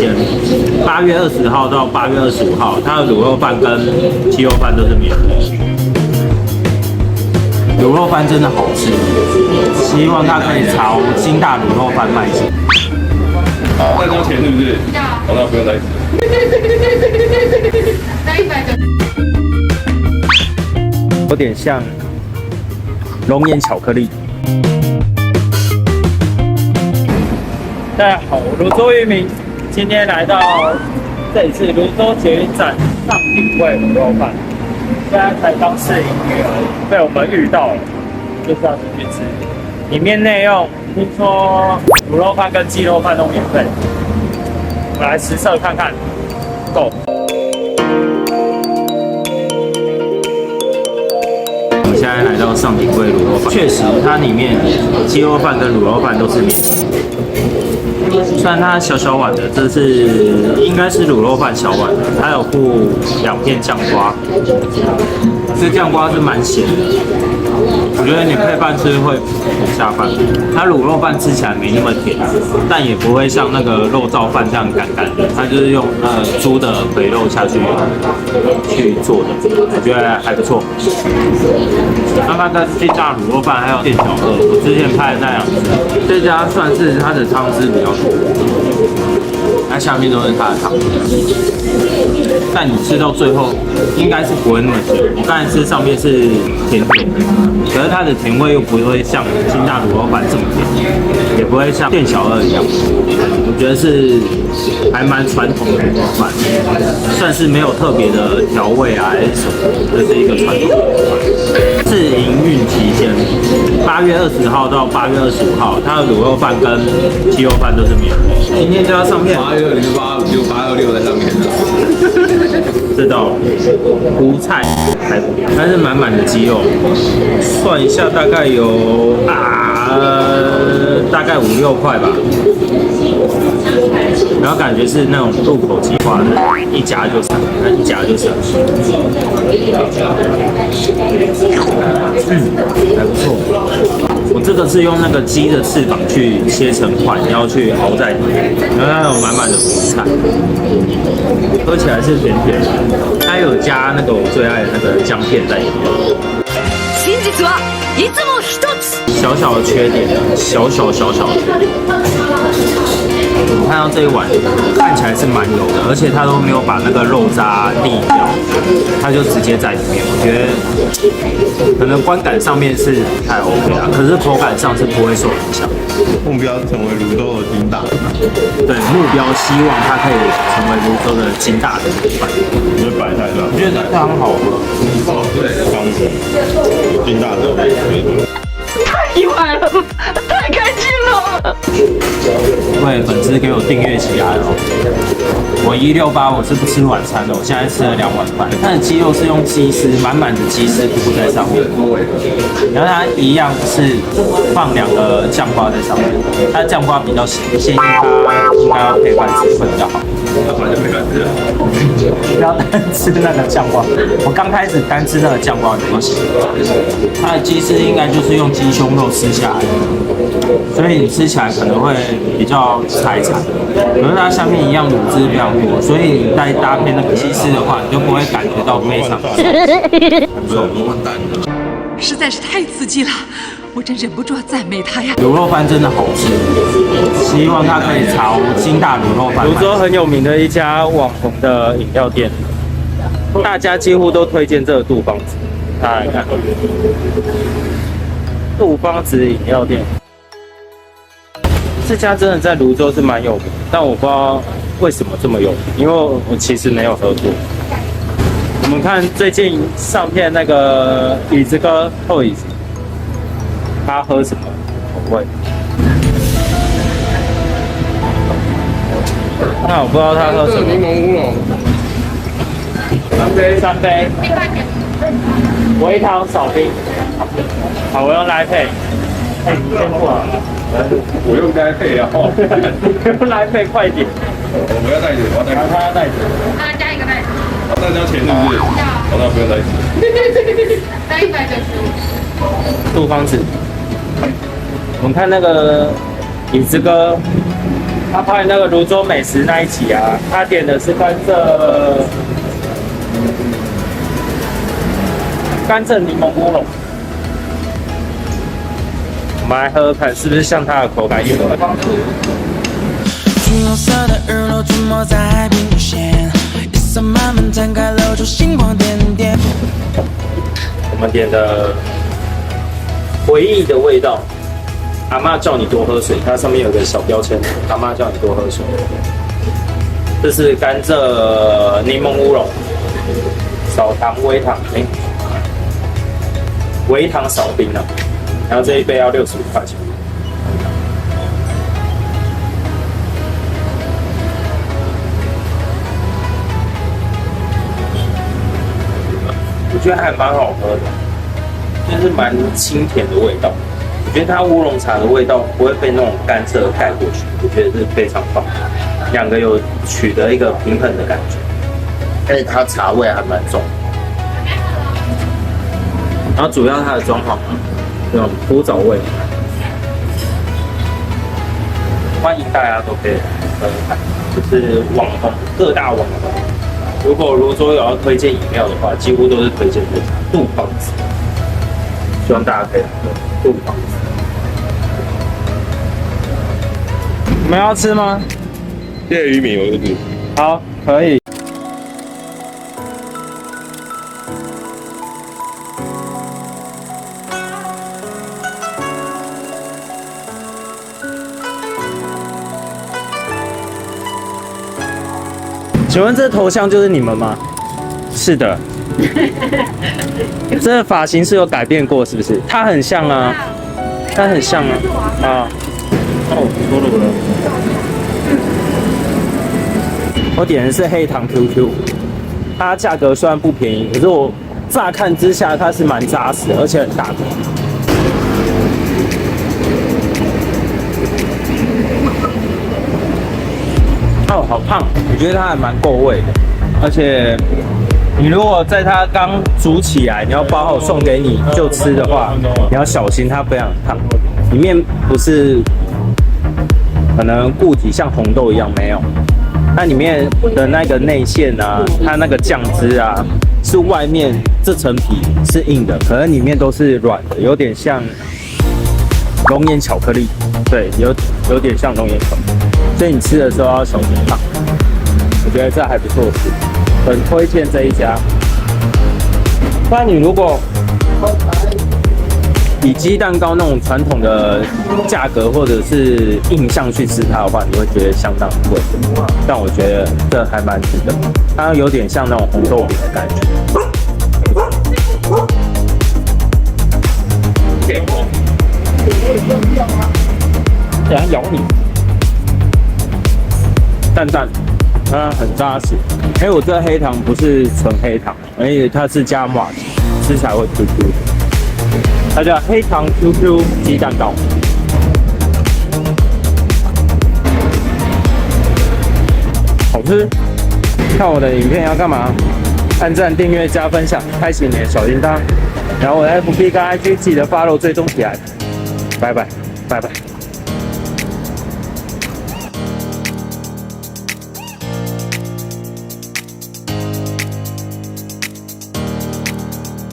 间，8月20号到8月25号，它的卤肉饭跟鸡肉饭都是免费。卤肉饭真的好吃，希望它可以朝金大卤肉饭迈进。再交钱是不是？好，那不用再吃。有点像龙眼巧克力。大家好，我泸州渔民，今天来到这里是泸州捷运站上品味卤肉饭，现在才刚试营业而已，被我们遇到了，就是要进去吃。里面内用听说卤肉饭跟鸡肉饭都免费，我们来实测看看。Go！我现在来到上品味卤肉饭，确实它里面鸡肉饭跟卤肉饭都是免费。虽然它小小碗的，这是应该是卤肉饭小碗的，它有附2片酱瓜，这酱瓜是蛮咸的，我觉得你配饭吃会下饭。它卤肉饭吃起来没那么甜，但也不会像那个肉燥饭这样干干的，它就是用猪的肥肉下去做的，我觉得还不错。刚刚在这家卤肉饭还有店小二，我之前拍的那两只，这家算是它的汤汁比较多，它下面都是它的汤，但你吃到最后应该是不会那么甜。我刚才吃上面是甜甜的，可是它的甜味又不会像金大卤肉饭这么甜，也不会像店小二一样，我觉得是还蛮传统的卤肉饭，算是没有特别的调味啊还是什么，这是一个传统的卤肉饭。是营运期间，8月20号到8月25号，它的卤肉饭跟鸡肉饭都是免费。今天就要上片820、856、826在上面的。这道胡菜排骨，它是满满的鸡肉，算一下大概有大概5、6块吧。然后感觉是那种入口即化的，一夹就散，一夹就散。还不错。我这个是用那个鸡的翅膀去切成块，然后去熬在里面，然后它有滿的胡菜，喝起来是甜甜的，它有加那个我最爱的那个姜片在里面。小小的缺点，小小的缺点。我看到这一碗看起来是蛮油的，而且它都没有把那个肉渣沥掉，它就直接在里面。我觉得可能观感上面是还 OK 啦，可是口感上是不会受影响。目标是成为泸州的金大。对，目标希望它可以成为泸州的金大的卤饭。我觉得白菜是吧？我觉得非常好喝。对，方式金大的。太意外了，太开心了！各位粉丝给我订阅起来哦！我168我是不吃晚餐的，我现在吃了2碗饭。它的鸡肉是用鸡丝满的鸡丝铺在上面，然后它一样是放2个酱瓜在上面，它的酱瓜比较咸，建议它应该要配饭吃会比较好。那本来就没敢吃。不要单吃那个酱瓜，我刚开始单吃那个酱瓜有咸，它的鸡丝应该就是用鸡胸肉吃下来的，所以你吃起来可能会比较柴，可是它下面一样卤汁非常多，所以你再搭配那个鸡丝的话，你就不会感觉到非常不错。实在是太刺激了，我真忍不住要赞美他呀！卤肉饭真的好吃，希望它可以朝金大卤肉饭。泸州很有名的一家网红的饮料店，大家几乎都推荐这个杜芳子。大家来看，杜芳子饮料店，这家真的在泸州是蛮有名，但我不知道为什么这么有名，因为我其实没有喝过。我们看最近上片那个椅子哥后椅子，他喝什么口味？那我不知道他喝什么。柠檬乌龙。3杯。微糖少冰。好，我用来配。哎，你先过来。我用该配啊。用来配，快点。我要袋子，我要袋子。他要袋子。加一个袋子。那交钱是不是？好，那不用袋子。加190。杜芳子。我们看那个椅子哥他拍那个泸州美食那一集啊，他点的是甘蔗柠檬乌龙。我们来喝喝看，是不是像它的口感一模一样？橘红色的日落沉没在海平线，夜色慢慢摊开，露出星光点点。我们点的回忆的味道，阿嬷叫你多喝水，它上面有个小标签，阿嬷叫你多喝水。这是甘蔗柠檬乌龙，少糖微糖，微糖少冰啊。然后这一杯要65块钱。我觉得还蛮好喝的，就是蛮清甜的味道。我觉得它乌龙茶的味道不会被那种甘蔗盖过去，我觉得是非常棒。两个有取得一个平衡的感觉，而且它茶味还蛮重。然后主要它的装潢那种古早味，欢迎大家都可以喝看，就是网红各大网红。如果泸州有要推荐饮料的话，几乎都是推荐这家杜邦子，希望大家可以喝杜邦子。你们要吃吗？谢谢渔民，我就是。好，可以。请问这头像就是你们吗？是的。这个发型是有改变过，是不是？它很像啊，它很像啊。啊。哦，多了。我点的是黑糖 QQ， 它价格虽然不便宜，可是我乍看之下它是蛮扎实的，而且很大颗。哦，好胖！我觉得它还蛮够味的，而且你如果在它刚煮起来，你要包好送给你就吃的话，你要小心它非常烫，里面不是可能固体像红豆一样没有，它里面的那个内馅啊，它那个酱汁啊，是外面这层皮是硬的，可能里面都是软的，有点像龙眼巧克力，对，有点像龙眼巧克力。所以你吃的时候要小心烫，我觉得这还不错吃，很推荐这一家。不然你如果以鸡蛋糕那种传统的价格或者是印象去吃它的话，你会觉得相当贵。但我觉得这还蛮值得，它有点像那种红豆饼的感觉。等下咬你。淡淡，它很扎实。我这黑糖不是纯黑糖，而且它是加马吉，吃起来会 QQ。它叫黑糖 QQ 鸡蛋糕，好吃。看我的影片要干嘛？按赞、订阅、加分享，开启你的小铃铛。然后我的 FB 跟 IG 记得 follow 追踪起来。拜拜，拜拜。